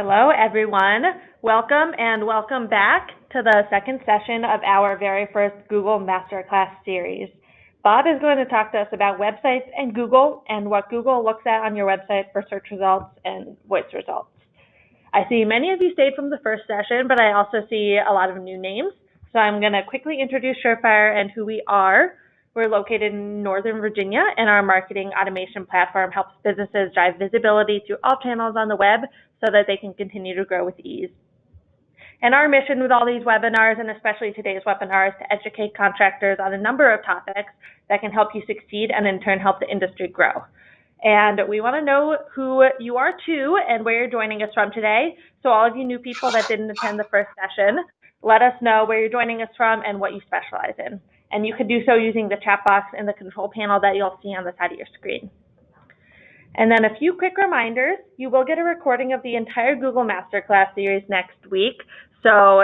Hello, everyone. Welcome and welcome back to the second session of our very first Google Masterclass Series. Bob is going to talk to us about websites and Google and what Google looks at on your website for search results and voice results. I see many of you stayed from the first session, but I also see a lot of new names. So I'm going to quickly introduce Surefire and who we are. We're located in Northern Virginia, and our marketing automation platform helps businesses drive visibility through all channels on the web so that they can continue to grow with ease. And our mission with all these webinars, and especially today's webinar, is to educate contractors on a number of topics that can help you succeed and in turn help the industry grow. And we want to know who you are too and where you're joining us from today. So all of you new people that didn't attend the first session, let us know where you're joining us from and what you specialize in. And you can do so using the chat box in the control panel that you'll see on the side of your screen. And then a few quick reminders. You will get a recording of the entire Google Masterclass series next week. So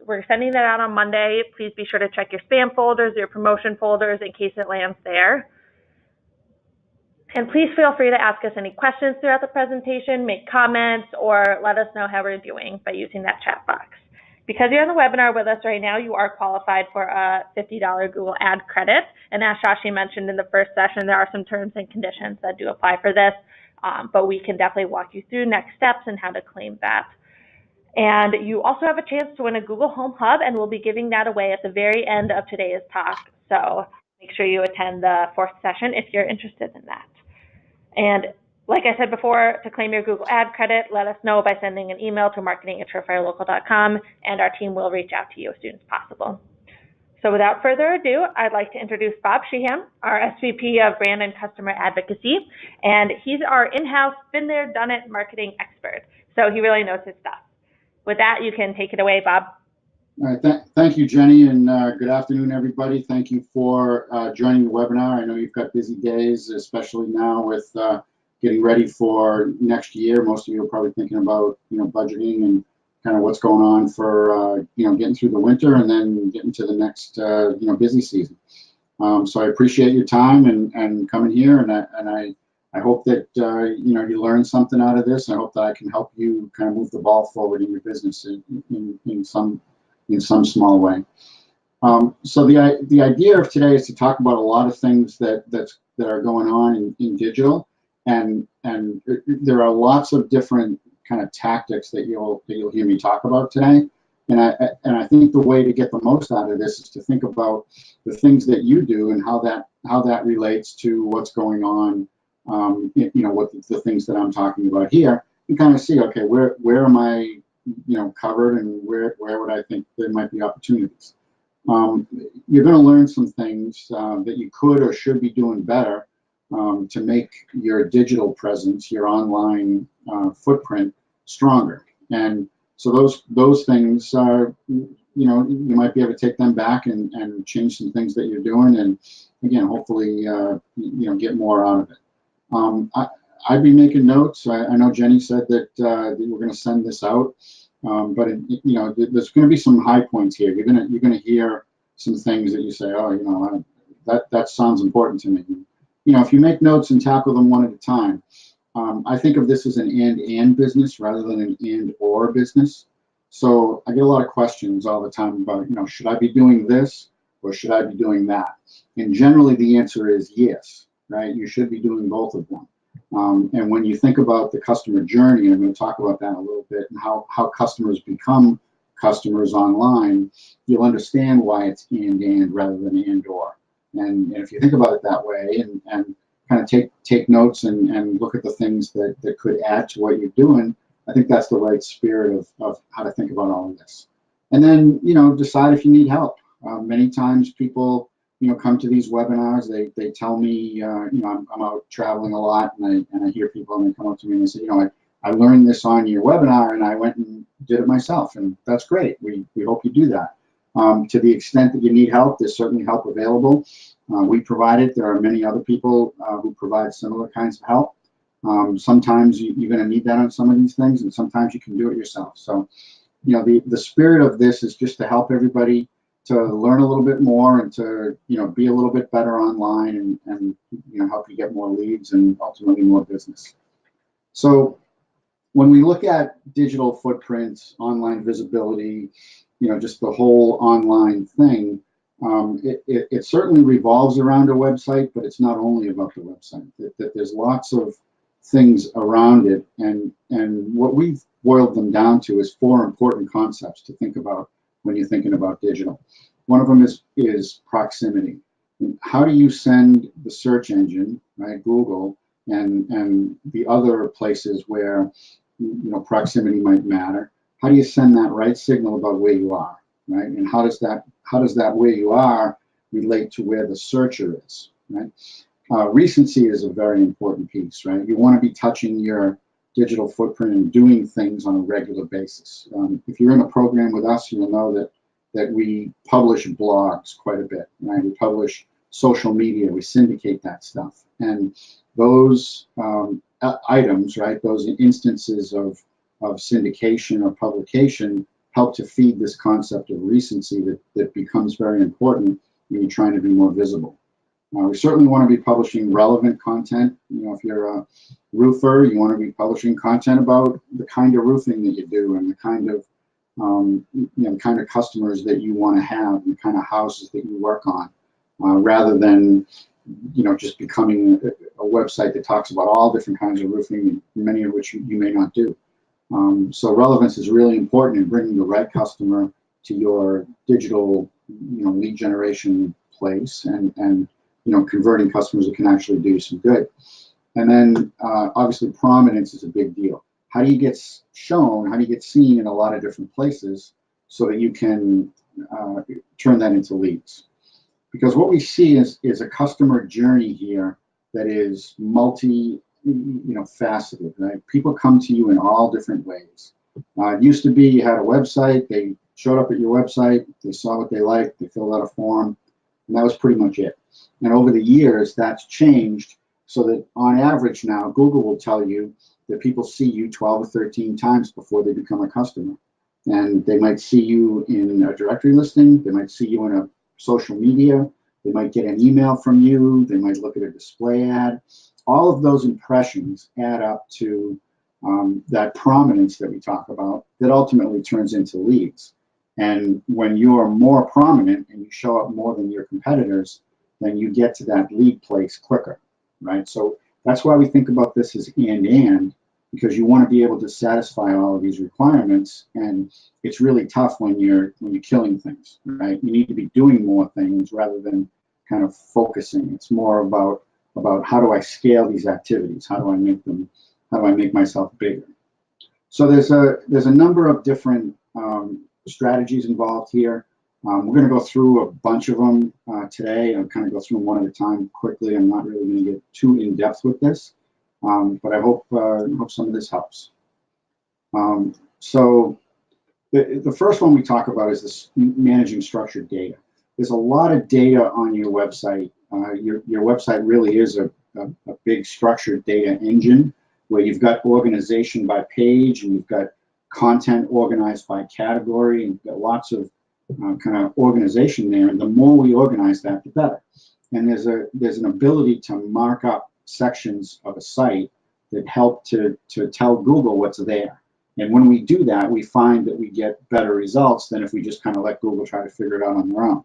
we're sending that out on Monday. Please be sure to check your spam folders, your promotion folders in case it lands there. And please feel free to ask us any questions throughout the presentation, make comments, or let us know how we're doing by using that chat box. Because you're on the webinar with us right now, you are qualified for a $50 Google ad credit. And as Shashi mentioned in the first session, there are some terms and conditions that do apply for this, but we can definitely walk you through next steps and how to claim that. And you also have a chance to win a Google Home Hub, and we'll be giving that away at the very end of today's talk. So make sure you attend the fourth session if you're interested in that. And like I said before, to claim your Google ad credit, let us know by sending an email to marketing@surefirelocal.com, and our team will reach out to you as soon as possible. So without further ado, I'd like to introduce Bob Sheehan, our SVP of Brand and Customer Advocacy, and he's our in-house, been there, done it marketing expert. So he really knows his stuff. With that, you can take it away, Bob. All right, thank you, Jenny, and good afternoon, everybody. Thank you for joining the webinar. I know you've got busy days, especially now with getting ready for next year. Most of you are probably thinking about, budgeting and kind of what's going on for, getting through the winter and then getting to the next, busy season. So I appreciate your time and coming here, and I hope that, you learn something out of this. I hope that I can help you kind of move the ball forward in your business in some small way. So the idea of today is to talk about a lot of things that are going on in digital. And there are lots of different kind of tactics that you'll hear me talk about today. And I think the way to get the most out of this is to think about the things that you do and how that relates to what's going on, what the things that I'm talking about here, and kind of see, okay, where am I, covered, and where would I think there might be opportunities. You're going to learn some things that you could or should be doing better to make your digital presence, your online footprint stronger. And so those things are, you might be able to take them back and change some things that you're doing, and again, hopefully, get more out of it. I'd be making notes. I know Jenny said that we're going to send this out, but there's going to be some high points here. You're going to hear some things that you say, oh, that sounds important to me. If you make notes and tackle them one at a time, I think of this as an and business rather than an and/or business. So I get a lot of questions all the time about, should I be doing this or should I be doing that? And generally the answer is yes, right? You should be doing both of them. And when you think about the customer journey, and I'm going to talk about that a little bit, and how customers become customers online, you'll understand why it's and rather than and/or. And if you think about it that way and kind of take notes and look at the things that could add to what you're doing, I think that's the right spirit of how to think about all of this. And then, decide if you need help. Many times people, come to these webinars, they tell me, I'm out traveling a lot, and I hear people, and they come up to me and they say, I learned this on your webinar and I went and did it myself, and that's great. We hope you do that. To the extent that you need help, there's certainly help available. We provide it. There are many other people who provide similar kinds of help. Sometimes you're going to need that on some of these things, and sometimes you can do it yourself. So, the spirit of this is just to help everybody to learn a little bit more and to, be a little bit better online and help you get more leads and ultimately more business. So, when we look at digital footprints, online visibility, just the whole online thing, it certainly revolves around a website, but it's not only about the website. That there's lots of things around it, and what we've boiled them down to is 4 important concepts to think about when you're thinking about digital. One of them is proximity. How do you send the search engine, right, Google, and the other places where proximity might matter? How do you send that right signal about where you are, right? And how does that where you are relate to where the searcher is, right? Recency is a very important piece, right? You want to be touching your digital footprint and doing things on a regular basis. If you're in a program with us, you'll know that we publish blogs quite a bit, right? We publish social media, we syndicate that stuff. And those items, right, those instances of syndication or publication help to feed this concept of recency that becomes very important when you're trying to be more visible. We certainly want to be publishing relevant content. If you're a roofer, you want to be publishing content about the kind of roofing that you do and the kind of customers that you want to have and the kind of houses that you work on, rather than just becoming a website that talks about all different kinds of roofing, many of which you may not do. So relevance is really important in bringing the right customer to your digital lead generation place and converting customers that can actually do some good. And then obviously prominence is a big deal. How do you get shown, how do you get seen in a lot of different places so that you can turn that into leads? Because what we see is a customer journey here that is faceted, right? People come to you in all different ways. It used to be you had a website, they showed up at your website, they saw what they liked, they filled out a form, and that was pretty much it. And over the years, that's changed so that on average now, Google will tell you that people see you 12 or 13 times before they become a customer. And they might see you in a directory listing, they might see you in a social media, they might get an email from you, they might look at a display ad. All of those impressions add up to that prominence that we talk about that ultimately turns into leads. And when you are more prominent and you show up more than your competitors, then you get to that lead place quicker, right? So that's why we think about this as and, because you want to be able to satisfy all of these requirements. And it's really tough when you're killing things, right? You need to be doing more things rather than kind of focusing. It's more about how do I scale these activities? How do I make myself bigger? So there's a number of different strategies involved here. We're going to go through a bunch of them today. I'll kind of go through them one at a time quickly. I'm not really going to get too in depth with this, but I hope some of this helps. So the first one we talk about is this managing structured data. There's a lot of data on your website. Your website really is a big structured data engine where you've got organization by page and you've got content organized by category, and you've got lots of kind of organization there. And the more we organize that, the better. And there's an ability to mark up sections of a site that help to tell Google what's there. And when we do that, we find that we get better results than if we just kind of let Google try to figure it out on their own.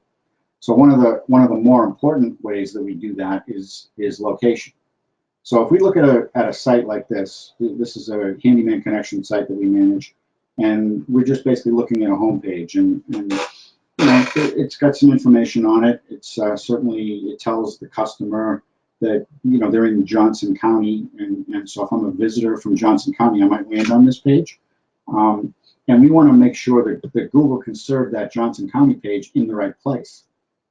So one of the more important ways that we do that is location. So if we look at a site like this is a handyman connection site that we manage, and we're just basically looking at a home page, and it's got some information on it. It's certainly, it tells the customer that they're in Johnson County, and so if I'm a visitor from Johnson County, I might land on this page, and we want to make sure that Google can serve that Johnson County page in the right place.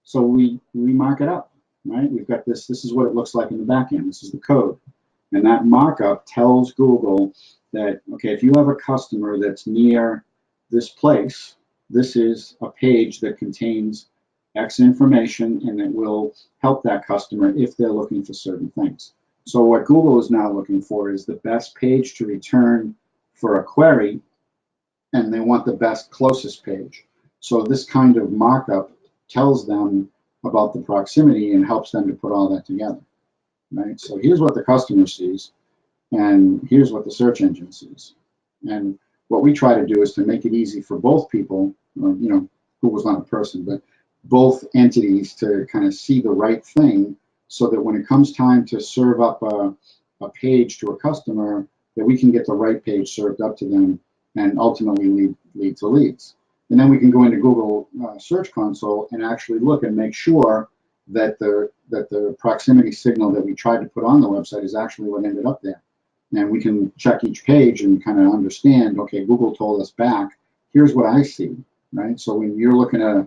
So we mark it up, right? We've got this is what it looks like in the back end. This is the code. And that markup tells Google that, okay, if you have a customer that's near this place, this is a page that contains X information and it will help that customer if they're looking for certain things. So what Google is now looking for is the best page to return for a query, and they want the best closest page. So this kind of markup tells them about the proximity and helps them to put all that together, right? So here's what the customer sees, and here's what the search engine sees. And what we try to do is to make it easy for both people, Google's not a person, but both entities to kind of see the right thing so that when it comes time to serve up a page to a customer, that we can get the right page served up to them and ultimately lead to leads. And then we can go into Google Search Console and actually look and make sure that the proximity signal that we tried to put on the website is actually what ended up there. And we can check each page and kind of understand, okay, Google told us back, here's what I see, right? So when you're looking at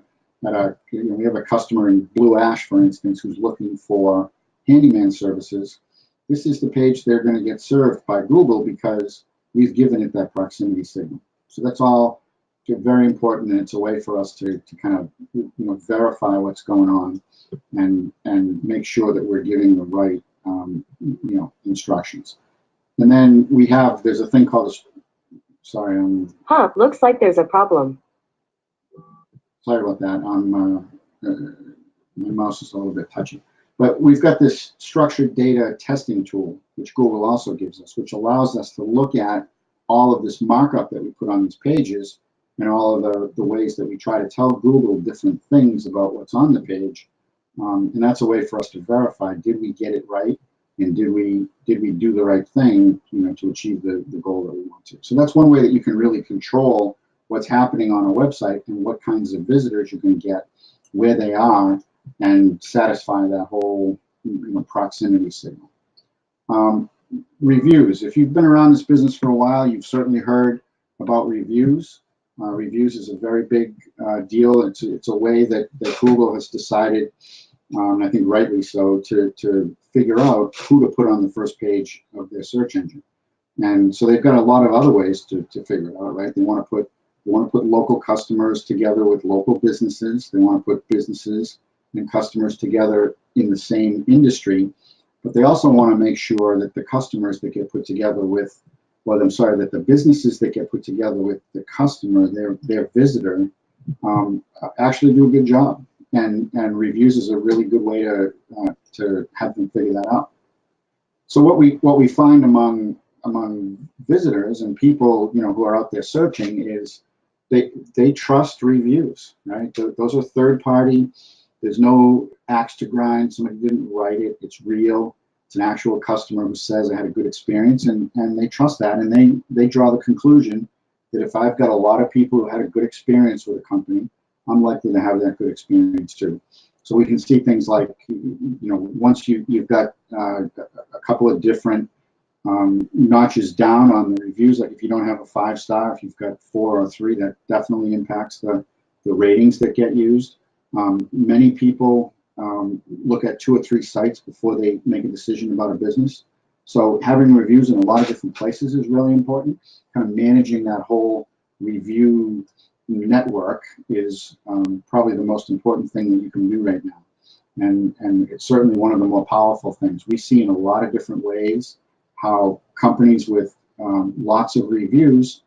we have a customer in Blue Ash, for instance, who's looking for handyman services. This is the page they're going to get served by Google because we've given it that proximity signal. So that's all very important, and it's a way for us to kind of verify what's going on and make sure that we're giving the right instructions. And then there's a thing called looks like there's a problem. Sorry about that. My mouse is a little bit touchy. But we've got this structured data testing tool, which Google also gives us, which allows us to look at all of this markup that we put on these pages and all of the ways that we try to tell Google different things about what's on the page. And that's a way for us to verify, did we get it right? And did we do the right thing, to achieve the goal that we want to? So that's one way that you can really control what's happening on a website and what kinds of visitors you can get, where they are, and satisfy that whole proximity signal. Reviews. If you've been around this business for a while, you've certainly heard about reviews. Reviews is a very big deal. It's a way that Google has decided, I think rightly so, to figure out who to put on the first page of their search engine. And so they've got a lot of other ways to figure it out, right? They want to put local customers together with local businesses. They want to put businesses and customers together in the same industry, but they also want to make sure that the customers that get put together with, that the businesses that get put together with the customer, their visitor, actually do a good job. And reviews is a really good way to have them figure that out. So what we find among visitors and people who are out there searching is they trust reviews, right? Those are third party. There's no axe to grind. Somebody didn't write it. It's real. It's an actual customer who says I had a good experience, and they trust that, and they draw the conclusion that if I've got a lot of people who had a good experience with a company, I'm likely to have that good experience too. So we can see things like, once you've got a couple of different notches down on the reviews, like if you don't have a 5-star, if you've got 4 or 3, that definitely impacts the ratings that get used. Many people look at 2 or 3 sites before they make a decision about a business. So having reviews in a lot of different places is really important. Kind of managing that whole review network is probably the most important thing that you can do right now. And it's certainly one of the more powerful things. We see in a lot of different ways how companies with lots of reviews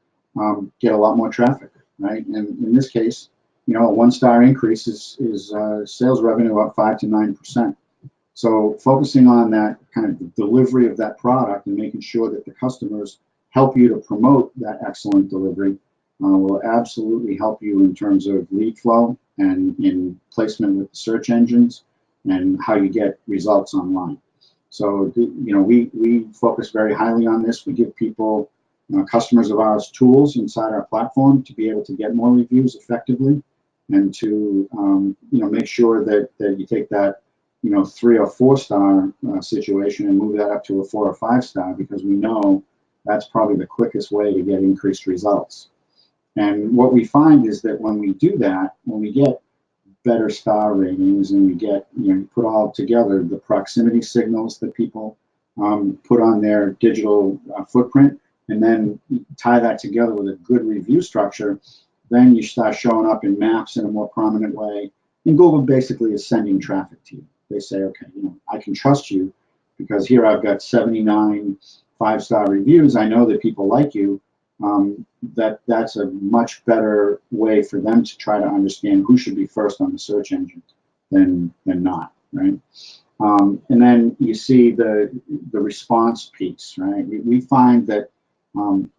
get a lot more traffic, right? And in this case, a 1-star increase is sales revenue up 5 to 9%. So focusing on that kind of the delivery of that product and making sure that the customers help you to promote that excellent delivery will absolutely help you in terms of lead flow and in placement with the search engines and how you get results online. So, we focus very highly on this. We give people, customers of ours, tools inside our platform to be able to get more reviews effectively and to, make sure that you take that, 3 or 4-star situation and move that up to a 4 or 5-star, because we know that's probably the quickest way to get increased results. And what we find is that when we do that, when we get better star ratings and we get, put all together the proximity signals that people put on their digital footprint, and then tie that together with a good review structure, then you start showing up in maps in a more prominent way. And Google basically is sending traffic to you. They say, okay, I can trust you because here I've got 79 5-star reviews. I know that people like you. That's a much better way for them to try to understand who should be first on the search engine than not, right? And then you see the response piece, right? We find that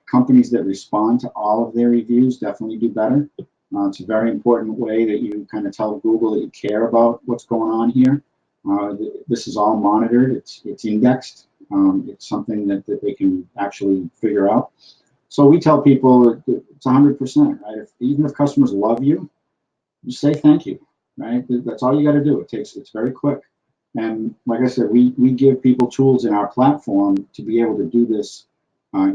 Companies that respond to all of their reviews definitely do better. It's a very important way that you kind of tell Google that you care about what's going on here. This is all monitored. It's indexed. It's something that they can actually figure out. So we tell people it's 100%, right? Even if customers love you, just say thank you, right? That's all you got to do. It's very quick. And like I said, we give people tools in our platform to be able to do this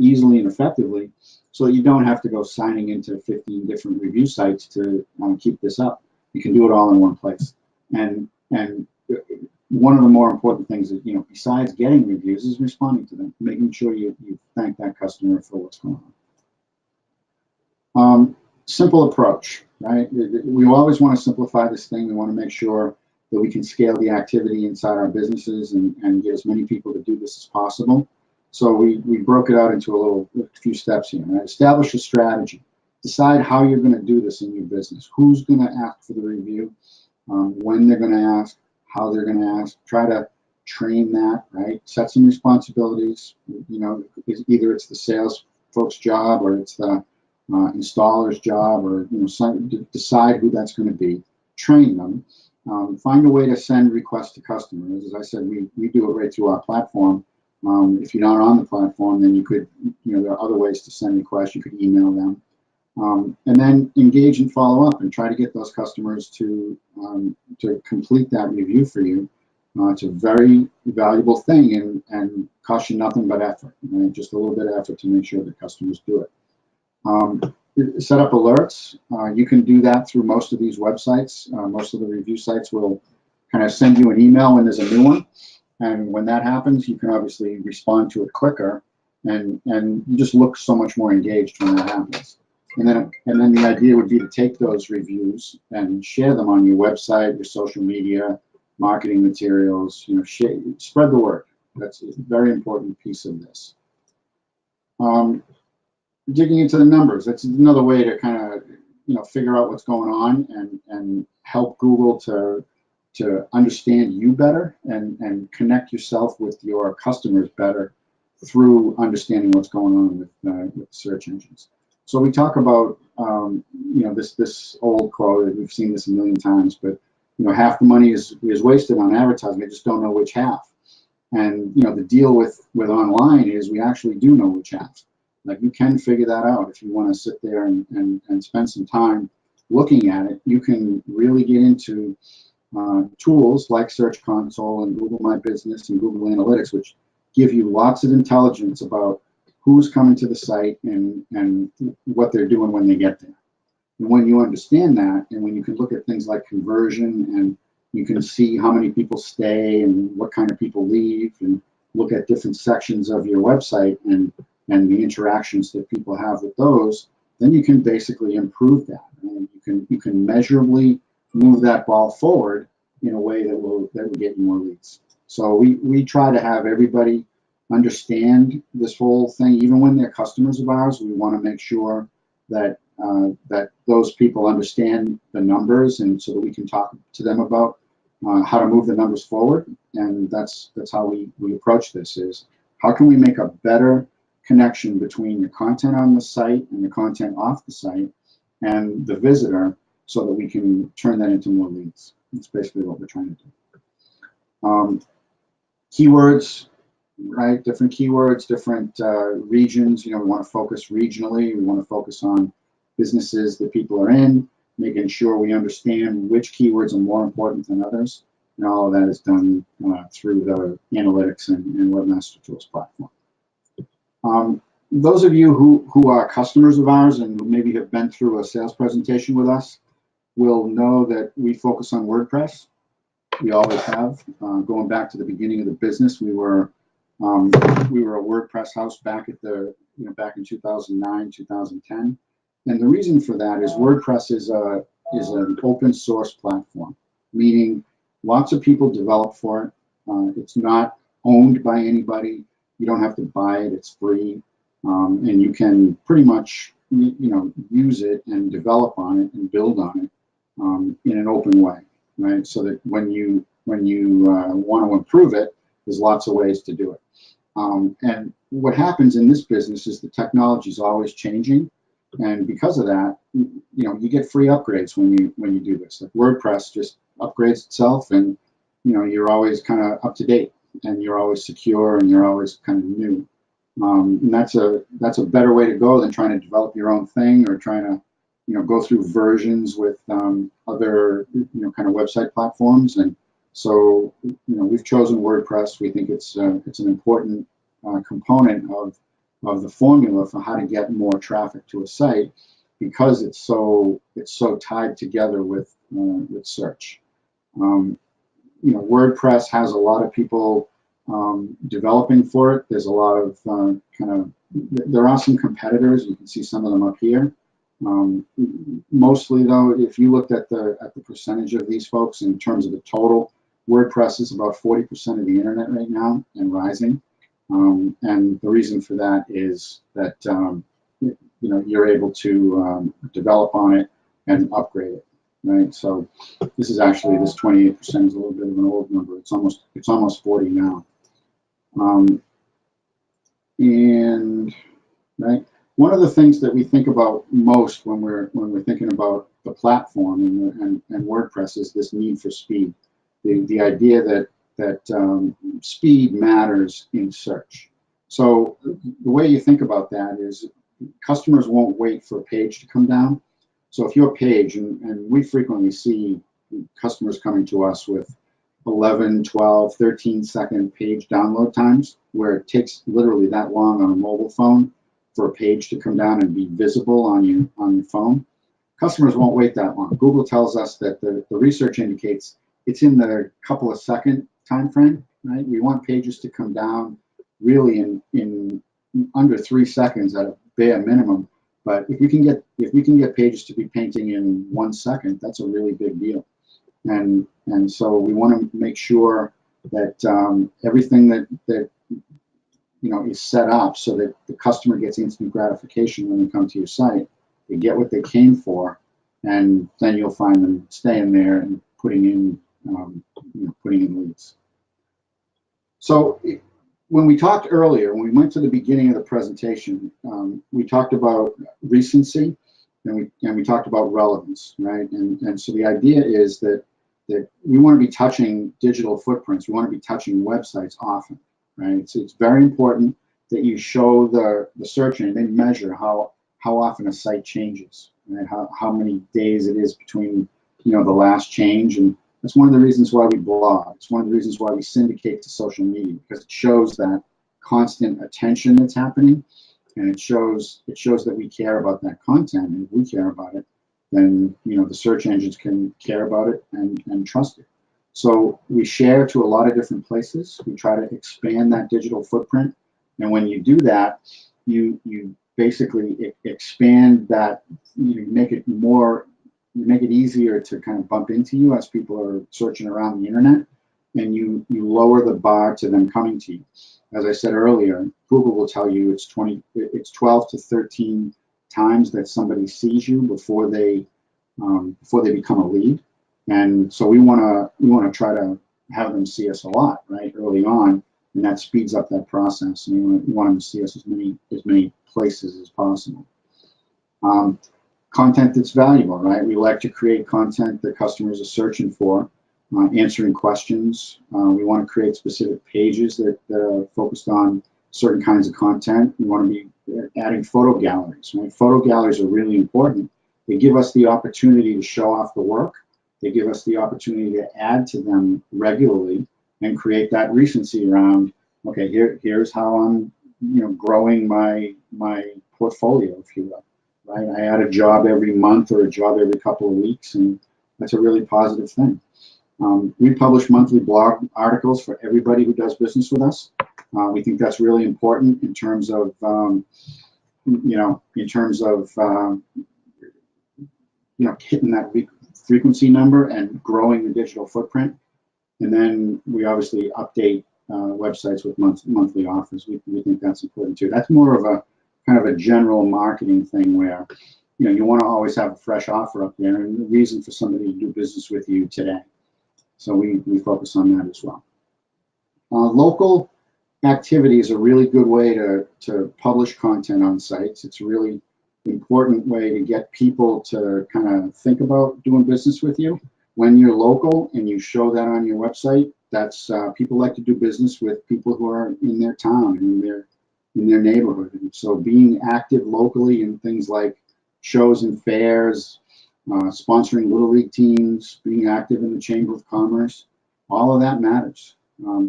easily and effectively, so you don't have to go signing into 15 different review sites to keep this up. You can do it all in one place. And one of the more important things is, besides getting reviews, is responding to them, making sure you thank that customer for what's going on. Simple approach, right? We always want to simplify this thing. We want to make sure that we can scale the activity inside our businesses and get as many people to do this as possible. So we broke it out into a few steps here. Right? Establish a strategy. Decide how you're going to do this in your business. Who's going to ask for the review, when they're going to ask, how they're going to ask. Try to train that, right? Set some responsibilities. Either it's the sales folks' job or it's the installer's job, or decide who that's going to be. Train them. Find a way to send requests to customers. As I said, we do it right through our platform. If you're not on the platform, then you could, there are other ways to send requests. You could email them, and then engage and follow up and try to get those customers to complete that review for you. It's a very valuable thing and costs you nothing but effort, right? Just a little bit of effort to make sure that customers do it. Set up alerts. You can do that through most of these websites. Most of the review sites will kind of send you an email when there's a new one. And when that happens, you can obviously respond to it quicker, and you just look so much more engaged when that happens. And then the idea would be to take those reviews and share them on your website, your social media, marketing materials. Spread the word. That's a very important piece of this. Digging into the numbers. That's another way to kind of figure out what's going on and help Google to understand you better and connect yourself with your customers better through understanding what's going on with search engines. So we talk about this old quote. We've seen this a million times, but half the money is wasted on advertising. They just don't know which half. And the deal with online is we actually do know which half. Like, you can figure that out if you want to sit there and spend some time looking at it. You can really get into tools like Search Console and Google My Business and Google Analytics, which give you lots of intelligence about who's coming to the site and what they're doing when they get there. And when you understand that, and when you can look at things like conversion, and you can see how many people stay and what kind of people leave, and look at different sections of your website and the interactions that people have with those, then you can basically improve that. And you can measurably move that ball forward in a way that will get you more leads. So we try to have everybody understand this whole thing. Even when they're customers of ours, we want to make sure that those people understand the numbers, and so that we can talk to them about how to move the numbers forward. And that's how we approach this, is how can we make a better connection between the content on the site and the content off the site and the visitor, so that we can turn that into more leads. That's basically what we're trying to do. Keywords, right? Different keywords, different regions. We want to focus regionally. We want to focus on businesses that people are in, making sure we understand which keywords are more important than others. And all of that is done through the analytics and Webmaster Tools platform. Those of you who are customers of ours and who maybe have been through a sales presentation with us will know that we focus on WordPress. We always have. Going back to the beginning of the business, we were a WordPress house back in 2009, 2010. And the reason for that is WordPress is an open source platform, meaning lots of people develop for it. It's not owned by anybody. You don't have to buy it. It's free, and you can pretty much use it and develop on it and build on it in an open way, right? So that when you want to improve it, there's lots of ways to do it. And what happens in this business is the technology is always changing, and because of that, you get free upgrades when you do this. Like WordPress just upgrades itself, and you're always kind of up to date, and you're always secure, and you're always kind of new. And that's a better way to go than trying to develop your own thing or trying to go through versions with other kind of website platforms. And so we've chosen WordPress. We think it's an important component of the formula for how to get more traffic to a site, because it's so tied together with search. WordPress has a lot of people developing for it. There's a lot of there are some competitors. You can see some of them up here. Mostly though, if you looked at the percentage of these folks in terms of the total, WordPress is about 40% of the internet right now and rising. And the reason for that is that you're able to develop on it and upgrade it, right? So this is actually, this 28% is a little bit of an old number. It's almost 40 now. And right, one of the things that we think about most when we're thinking about the platform and WordPress is this need for speed. The idea that speed matters in search. So the way you think about that is customers won't wait for a page to come down. So if your page, and we frequently see customers coming to us with 11, 12, 13-second page download times, where it takes literally that long on a mobile phone for a page to come down and be visible on your phone. Customers won't wait that long. Google tells us that the research indicates it's in the couple of second time frame, right? We want pages to come down really in under 3 seconds at a bare minimum. But if we can get pages to be painting in 1 second, that's a really big deal. And so we want to make sure that everything that is set up so that the customer gets instant gratification when they come to your site. They get what they came for, and then you'll find them staying there and putting in leads. So when we talked earlier, when we went to the beginning of the presentation, we talked about recency, and we talked about relevance, right? And so the idea is that we want to be touching digital footprints. We want to be touching websites often, right? So it's very important that you show the search engine. They measure how often a site changes, right? How many days it is between the last change. And that's one of the reasons why we blog. It's one of the reasons why we syndicate to social media, because it shows that constant attention that's happening, and it shows that we care about that content. And if we care about it, then the search engines can care about it and trust it. So we share to a lot of different places. We try to expand that digital footprint, and when you do that, you basically expand that. You make it easier to kind of bump into you as people are searching around the internet, and you lower the bar to them coming to you. As I said earlier, Google will tell you it's 12 to 13 times that somebody sees you before they become a lead. And so we want to try to have them see us a lot, right, early on, and that speeds up that process. And we want them to see us as many places as possible. Content that's valuable, right? We like to create content that customers are searching for, answering questions. We want to create specific pages that are focused on certain kinds of content. We want to be adding photo galleries, right? Photo galleries are really important. They give us the opportunity to show off the work. They give us the opportunity to add to them regularly and create that recency around, okay, here's how I'm growing my portfolio, if you will, right? I add a job every month or a job every couple of weeks, and that's a really positive thing. We publish monthly blog articles for everybody who does business with us. We think that's really important in terms of hitting that frequency number and growing the digital footprint. And then we obviously update websites with monthly offers. We think that's important too. That's more of a kind of a general marketing thing where you want to always have a fresh offer up there and a reason for somebody to do business with you today. So we focus on that as well. Local activity is a really good way to publish content on sites. It's a really important way to get people to kind of think about doing business with you. When you're local and you show that on your website, that's people like to do business with people who are in their town and in their neighborhood. And so being active locally in things like shows and fairs, sponsoring Little League teams, being active in the Chamber of Commerce, all of that matters.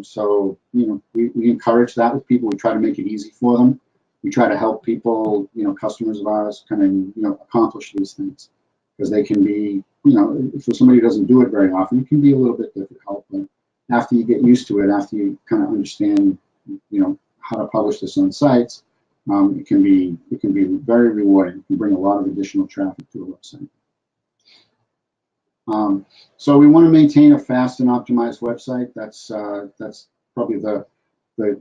So, we encourage that with people. We try to make it easy for them. We try to help people, customers of ours kind of, accomplish these things because they can be, for somebody who doesn't do it very often, it can be a little bit difficult. But after you get used to it, after you kind of understand, how to publish this on sites, it can be very rewarding. It can bring a lot of additional traffic to the website. So we want to maintain a fast and optimized website. That's probably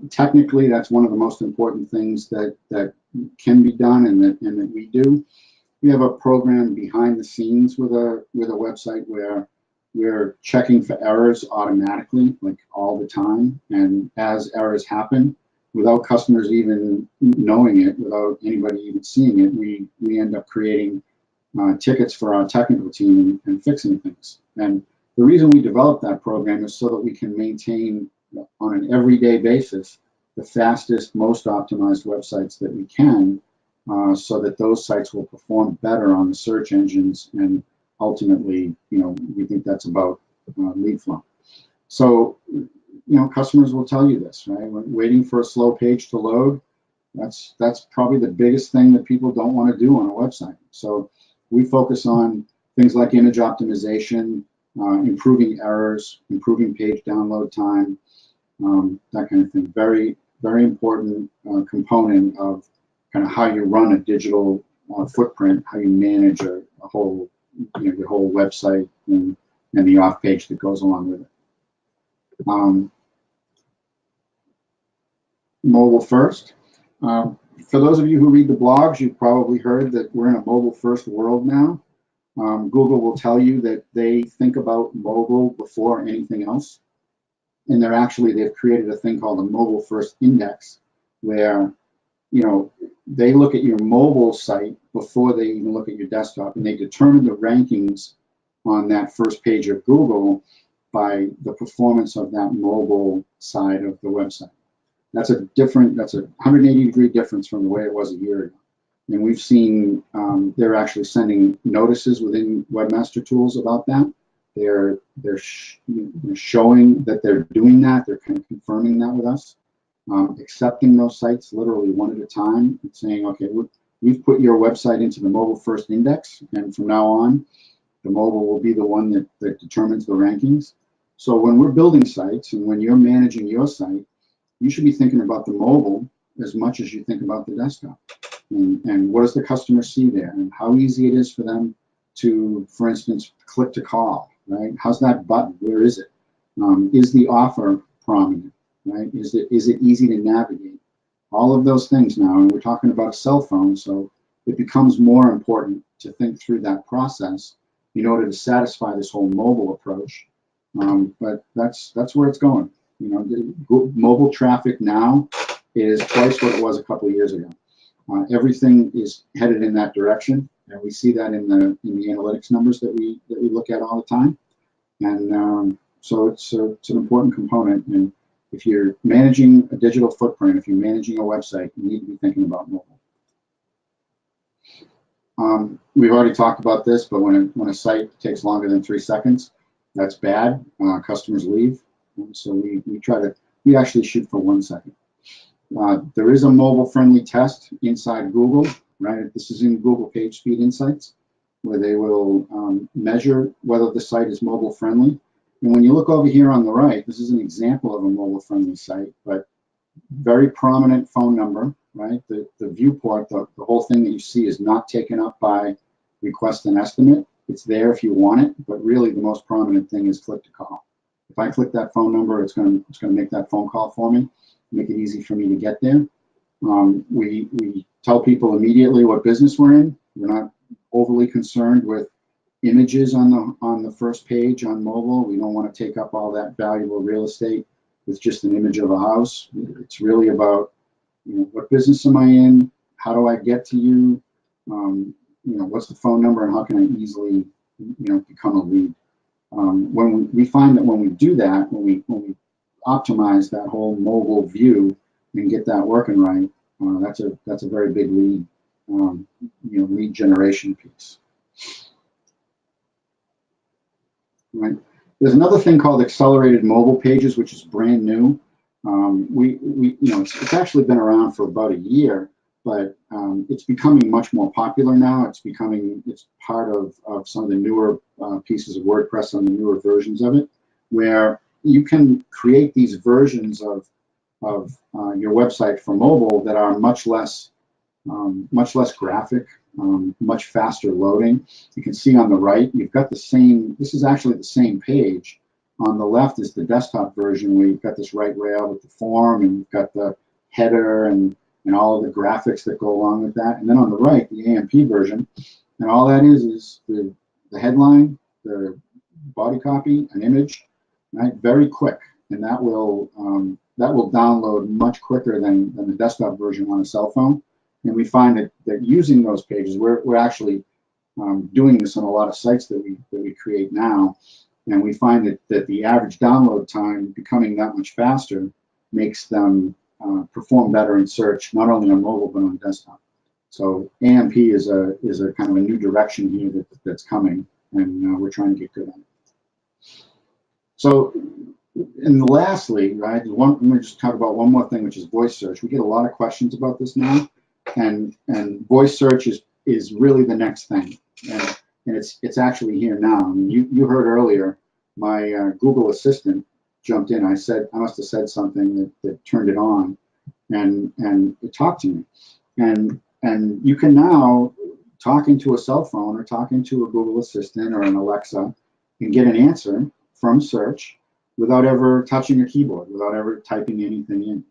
technically that's one of the most important things that can be done and that we do. We have a program behind the scenes with a website where we're checking for errors automatically, like all the time. And as errors happen, without customers even knowing it, without anybody even seeing it, we end up creating tickets for our technical team and fixing things. And the reason we developed that program is so that we can maintain on an everyday basis the fastest, most optimized websites that we can, so that those sites will perform better on the search engines, and ultimately, we think that's about lead flow. So, customers will tell you this, right? When waiting for a slow page to load, that's probably the biggest thing that people don't want to do on a website. So we focus on things like image optimization, improving errors, improving page download time, that kind of thing. Very, very important component of kind of how you run a digital footprint, how you manage a whole, your whole website and the off page that goes along with it. Mobile first. For those of you who read the blogs, you've probably heard that we're in a mobile first world now. Google will tell you that they think about mobile before anything else. And they've created a thing called a mobile first index where, they look at your mobile site before they even look at your desktop, and they determine the rankings on that first page of Google by the performance of that mobile side of the website. That's a 180-degree difference from the way it was a year ago. And we've seen they're actually sending notices within Webmaster Tools about that. They're showing that they're doing that. They're kind of confirming that with us, accepting those sites literally one at a time and saying, okay, we've put your website into the mobile first index, and from now on, the mobile will be the one that determines the rankings. So when we're building sites and when you're managing your site, you should be thinking about the mobile as much as you think about the desktop. And what does the customer see there, and how easy it is for them to, for instance, click to call, right? How's that button? Where is it? Is the offer prominent, right? Is it easy to navigate? All of those things now, and we're talking about a cell phone, so it becomes more important to think through that process in order to satisfy this whole mobile approach. But that's where it's going. Mobile traffic now is twice what it was a couple of years ago. Everything is headed in that direction, and we see that in the analytics numbers that we look at all the time. And so it's an important component. And if you're managing a digital footprint, if you're managing a website, you need to be thinking about mobile. We've already talked about this, but when a site takes longer than 3 seconds, that's bad. Customers leave. And so we actually shoot for 1 second. There is a mobile-friendly test inside Google, right? This is in Google PageSpeed Insights, where they will measure whether the site is mobile-friendly. And when you look over here on the right, this is an example of a mobile-friendly site, but very prominent phone number, right? The viewport, the whole thing that you see is not taken up by request an estimate. It's there if you want it, but really the most prominent thing is click to call. If I click that phone number, it's going to make that phone call for me, make it easy for me to get there. We tell people immediately what business we're in. We're not overly concerned with images on the first page on mobile. We don't want to take up all that valuable real estate. with just an image of a house. It's really about, what business am I in? How do I get to you? What's the phone number, and how can I easily, become a lead? When we find that when we do that, when we optimize that whole mobile view and get that working right, that's a very big lead, lead generation piece. Right. There's another thing called accelerated mobile pages, which is brand new. It's actually been around for about a year, but it's becoming much more popular now. It's part of some of the newer pieces of WordPress on the newer versions of it, where you can create these versions of your website for mobile that are much less graphic, much faster loading. You can see on the right, you've got the same, this is actually the same page. On the left is the desktop version, where you've got this right rail with the form, and you've got the header and all of the graphics that go along with that. And then on the right, the AMP version, and all that is the headline, the body copy, an image, right? Very quick, and that will download much quicker than the desktop version on a cell phone. And we find that using those pages, we're actually doing this on a lot of sites that we create now, and we find that the average download time becoming that much faster makes them perform better in search, not only on mobile but on desktop. So AMP is a kind of a new direction here that's coming, and we're trying to get good at it. So, and lastly, right, I'm going to just talk about one more thing, which is voice search. We get a lot of questions about this now, and voice search is really the next thing, and it's actually here now. I mean, you heard earlier my Google Assistant jumped in. I must have said something that turned it on, and it talked to me, and you can now talk into a cell phone or talk into a Google Assistant or an Alexa and get an answer from search without ever touching a keyboard, without ever typing anything in.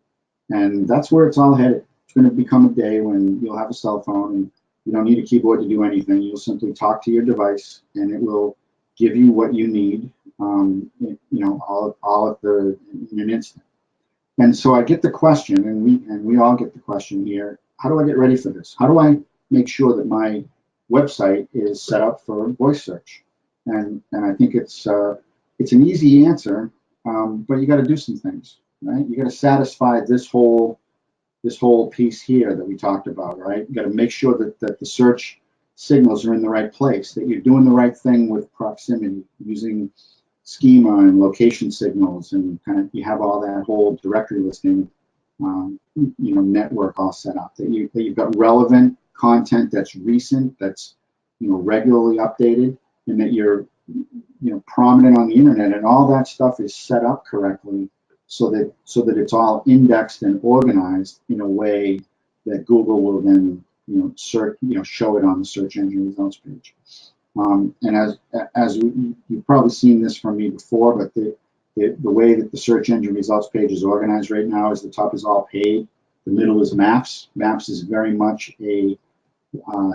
And that's where it's all headed. It's going to become a day when you'll have a cell phone and you don't need a keyboard to do anything. You'll simply talk to your device, and it will give you what you need, all in an instant. And so I get the question, and we all get the question here: how do I get ready for this? How do I make sure that my website is set up for voice search? And I think it's an easy answer, but you got to do some things, right? You got to satisfy this whole piece here that we talked about, right? You got to make sure that the search signals are in the right place, that you're doing the right thing with proximity, using schema and location signals, and kind of you have all that whole directory listing, network all set up. That you've got relevant content that's recent, that's regularly updated, and that you're prominent on the internet, and all that stuff is set up correctly, so that it's all indexed and organized in a way that Google will then show it on the search engine results page. And as you've probably seen this from me before, but the way that the search engine results page is organized right now is the top is all paid, the middle is maps. Maps is very much a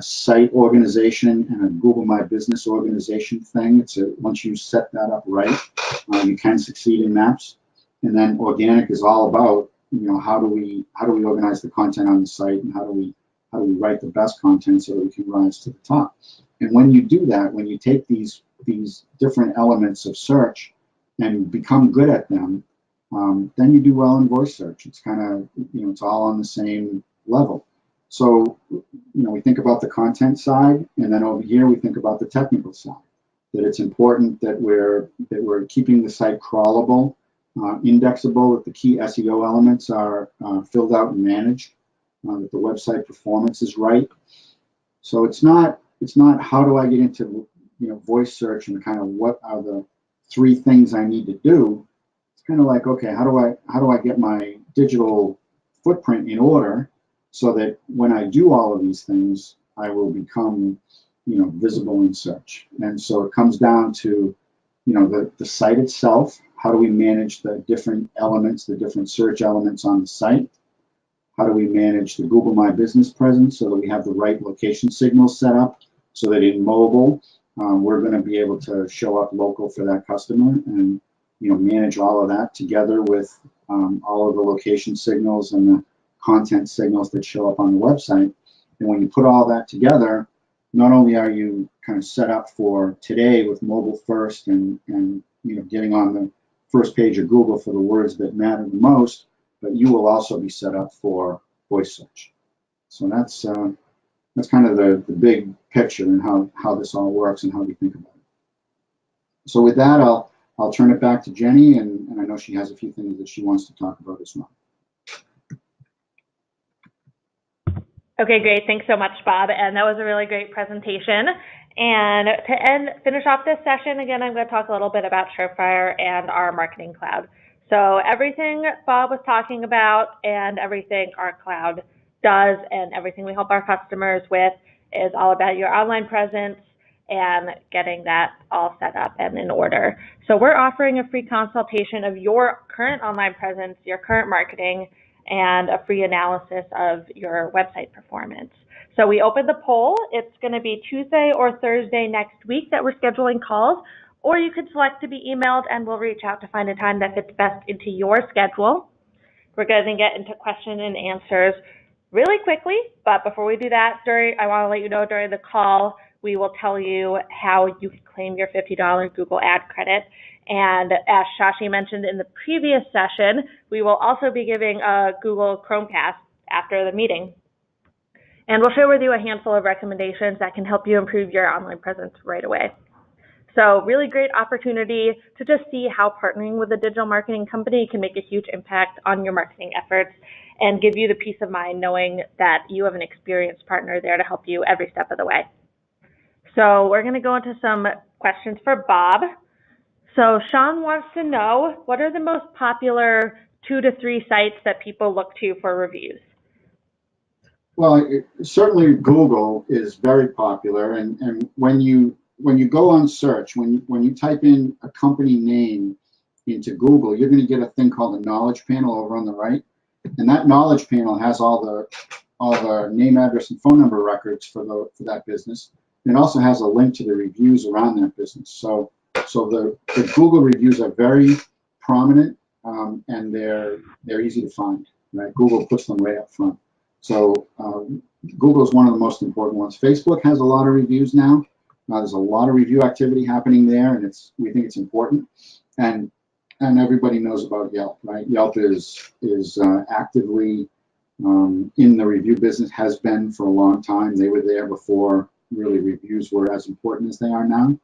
site organization and a Google My Business organization thing. Once you set that up right, you can succeed in maps. And then organic is all about how do we organize the content on the site, and how do we write the best content so that we can rise to the top. And when you do that, when you take these different elements of search and become good at them, then you do well in voice search. It's kind of it's all on the same level. So we think about the content side, and then over here we think about the technical side. That it's important that we're keeping the site crawlable, indexable, that the key SEO elements are filled out and managed, that the website performance is right. So it's not how do I get into voice search and kind of what are the 3 things I need to do. It's kind of like, okay, how do I get my digital footprint in order so that when I do all of these things, I will become visible in search. And so it comes down to the site itself. How do we manage the different elements, the different search elements on the site? How do we manage the Google My Business presence so that we have the right location signals set up, so that in mobile, we're going to be able to show up local for that customer, and manage all of that together with all of the location signals and the content signals that show up on the website. And when you put all that together, not only are you kind of set up for today with mobile first and getting on the first page of Google for the words that matter the most, but you will also be set up for voice search. So that's kind of the big picture and how this all works and how we think about it. So with that, I'll turn it back to Jenny, and I know she has a few things that she wants to talk about as well. Okay, great. Thanks so much, Bob. And that was a really great presentation. And to finish off this session, again, I'm going to talk a little bit about Surefire and our marketing cloud. So everything Bob was talking about and everything our cloud does and everything we help our customers with is all about your online presence and getting that all set up and in order. So we're offering a free consultation of your current online presence, your current marketing, and a free analysis of your website performance. So we opened the poll. It's going to be Tuesday or Thursday next week that we're scheduling calls, or you could select to be emailed and we'll reach out to find a time that fits best into your schedule. We're going to get into question and answers really quickly, but before we do that, I want to let you know during the call, we will tell you how you can claim your $50 Google ad credit. And as Shashi mentioned in the previous session, we will also be giving a Google Chromecast after the meeting. And we'll share with you a handful of recommendations that can help you improve your online presence right away. So really great opportunity to just see how partnering with a digital marketing company can make a huge impact on your marketing efforts and give you the peace of mind knowing that you have an experienced partner there to help you every step of the way. So we're going to go into some questions for Bob. So Sean wants to know, what are the most popular 2 to 3 sites that people look to for reviews? Well, certainly Google is very popular, and when you go on search, when you type in a company name into Google, you're going to get a thing called a knowledge panel over on the right, and that knowledge panel has all the name, address, and phone number records for that business. And it also has a link to the reviews around that business. So the Google reviews are very prominent, and they're easy to find. Right? Google puts them right up front. So Google is one of the most important ones. Facebook has a lot of reviews now. There's a lot of review activity happening there, and we think it's important. And everybody knows about Yelp, right? Yelp is actively in the review business, has been for a long time. They were there before really reviews were as important as they are now.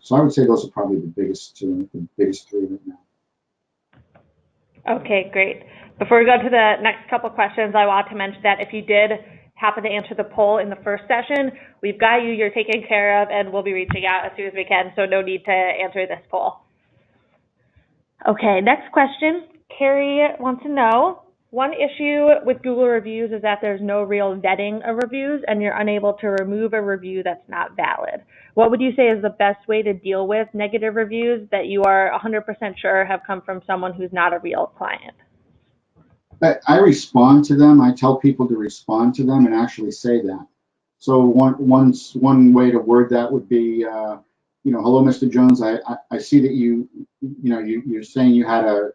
So I would say those are probably the biggest 3 right now. Okay, great. Before we go to the next couple questions, I want to mention that if you did happen to answer the poll in the first session, we've got you, you're taken care of, and we'll be reaching out as soon as we can, so no need to answer this poll. Okay, next question. Carrie wants to know, one issue with Google reviews is that there's no real vetting of reviews and you're unable to remove a review that's not valid. What would you say is the best way to deal with negative reviews that you are 100% sure have come from someone who's not a real client? I respond to them. I tell people to respond to them and actually say that. So one way to word that would be, hello, Mr. Jones. I see that you're saying you had a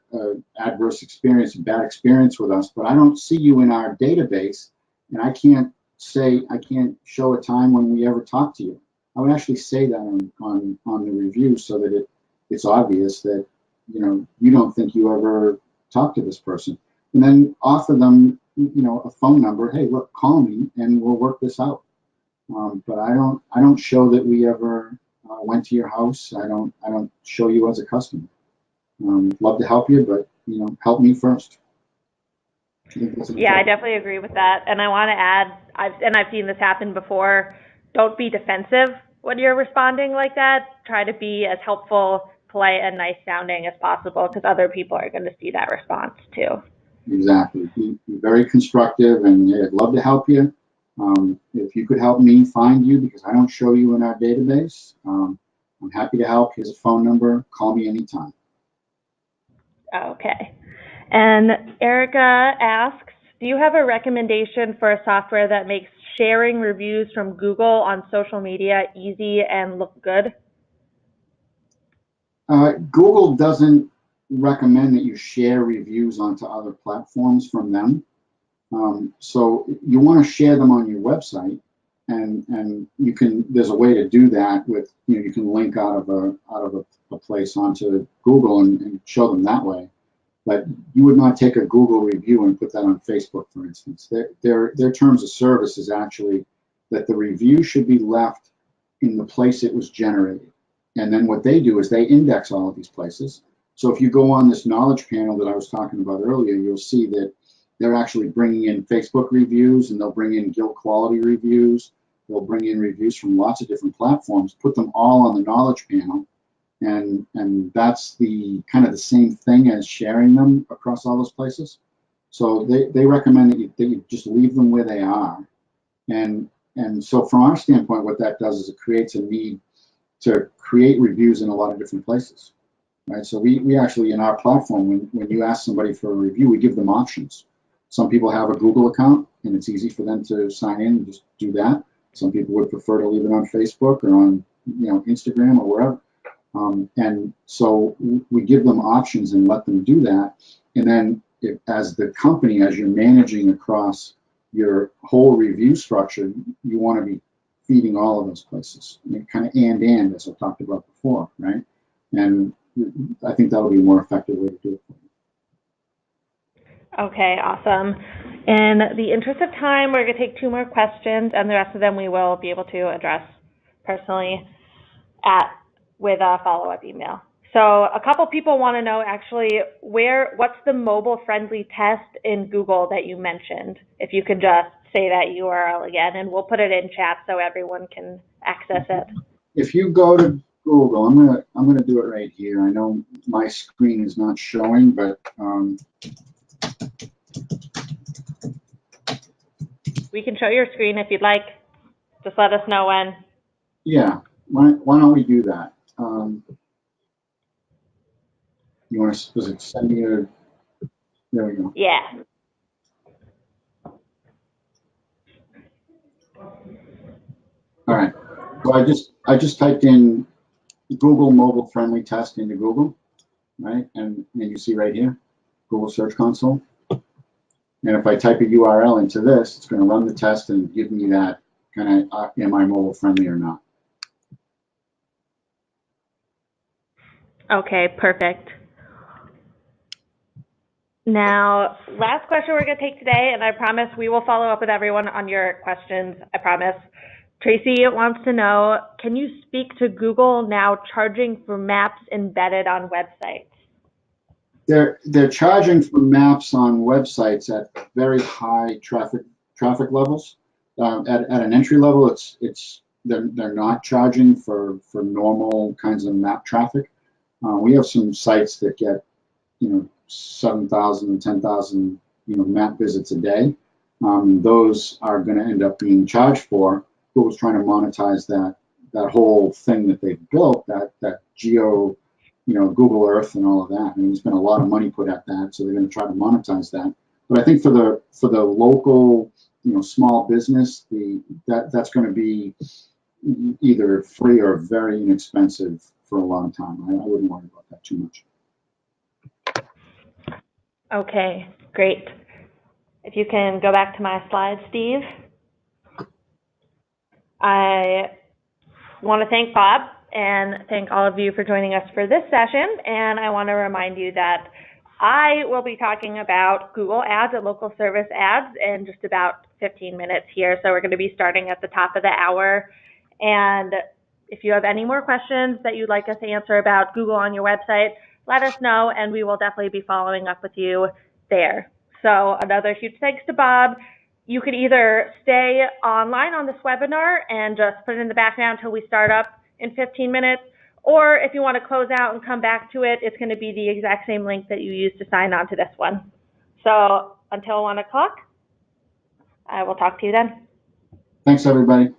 adverse experience, a bad experience with us, but I don't see you in our database, and I can't show a time when we ever talked to you. I would actually say that on the review so that it's obvious that you don't think you ever talked to this person. And then offer them, a phone number. Hey, look, call me, and we'll work this out. But I don't show that we ever went to your house. I don't show you as a customer. Love to help you, but help me first. Yeah, I definitely agree with that. And I want to add, I've seen this happen before. Don't be defensive when you're responding like that. Try to be as helpful, polite, and nice sounding as possible, because other people are going to see that response too. Exactly. Be very constructive, and I'd love to help you. If you could help me find you, because I don't show you in our database, I'm happy to help. Here's a phone number. Call me anytime. Okay. And Erica asks, do you have a recommendation for a software that makes sharing reviews from Google on social media easy and look good? Google doesn't recommend that you share reviews onto other platforms from them. So you want to share them on your website, and you can. There's a way to do that with, you can link out of a place onto Google and show them that way. But you would not take a Google review and put that on Facebook, for instance. Their terms of service is actually that the review should be left in the place it was generated. And then what they do is they index all of these places. So if you go on this knowledge panel that I was talking about earlier, you'll see that they're actually bringing in Facebook reviews, and they'll bring in guild quality reviews. They'll bring in reviews from lots of different platforms, put them all on the knowledge panel. And that's the kind of the same thing as sharing them across all those places. So they recommend that you just leave them where they are. And so from our standpoint, what that does is it creates a need to create reviews in a lot of different places, right? So we actually, in our platform, when you ask somebody for a review, we give them options. Some people have a Google account, and it's easy for them to sign in and just do that. Some people would prefer to leave it on Facebook or on Instagram or wherever. And so we give them options and let them do that. And then as the company, as you're managing across your whole review structure, you want to be feeding all of those places, kind of and as I've talked about before, right? And I think that'll be a more effective way to do it. Okay, awesome. In the interest of time, we're going to take 2 more questions, and the rest of them we will be able to address personally with a follow-up email. So a couple people want to know actually what's the mobile-friendly test in Google that you mentioned? If you could just say that URL again, and we'll put it in chat so everyone can access it. If you go to Google, I'm gonna do it right here. I know my screen is not showing, but we can show your screen if you'd like. Just let us know when. Yeah, why don't we do that? You want to, does it send me a, there we go. Yeah. All right, so I just typed in Google mobile friendly test into Google, right? And you see right here, Google Search Console. And if I type a URL into this, it's going to run the test and give me that kind of, am I mobile friendly or not? Okay, perfect. Now, last question we're going to take today, and I promise we will follow up with everyone on your questions, I promise. Tracy wants to know, can you speak to Google now charging for maps embedded on websites? They're charging for maps on websites at very high traffic levels. At an entry level, they're not charging for normal kinds of map traffic. We have some sites that get 7,000, 10,000 map visits a day. Those are going to end up being charged for. Google's trying to monetize that whole thing that they've built, that geo, Google Earth and all of that. I mean, there's been a lot of money put at that, so they're going to try to monetize that. But I think for the local, small business, that's going to be either free or very inexpensive for a long time. I wouldn't worry about that too much. Okay, great. If you can go back to my slide, Steve. I want to thank Bob and thank all of you for joining us for this session. And I want to remind you that I will be talking about Google Ads and local service ads in just about 15 minutes here. So we're going to be starting at the top of the hour. And if you have any more questions that you'd like us to answer about Google on your website, let us know, and we will definitely be following up with you there. So another huge thanks to Bob. You could either stay online on this webinar and just put it in the background until we start up in 15 minutes, or if you want to close out and come back to it, it's going to be the exact same link that you used to sign on to this one. So until 1 o'clock, I will talk to you then. Thanks, everybody.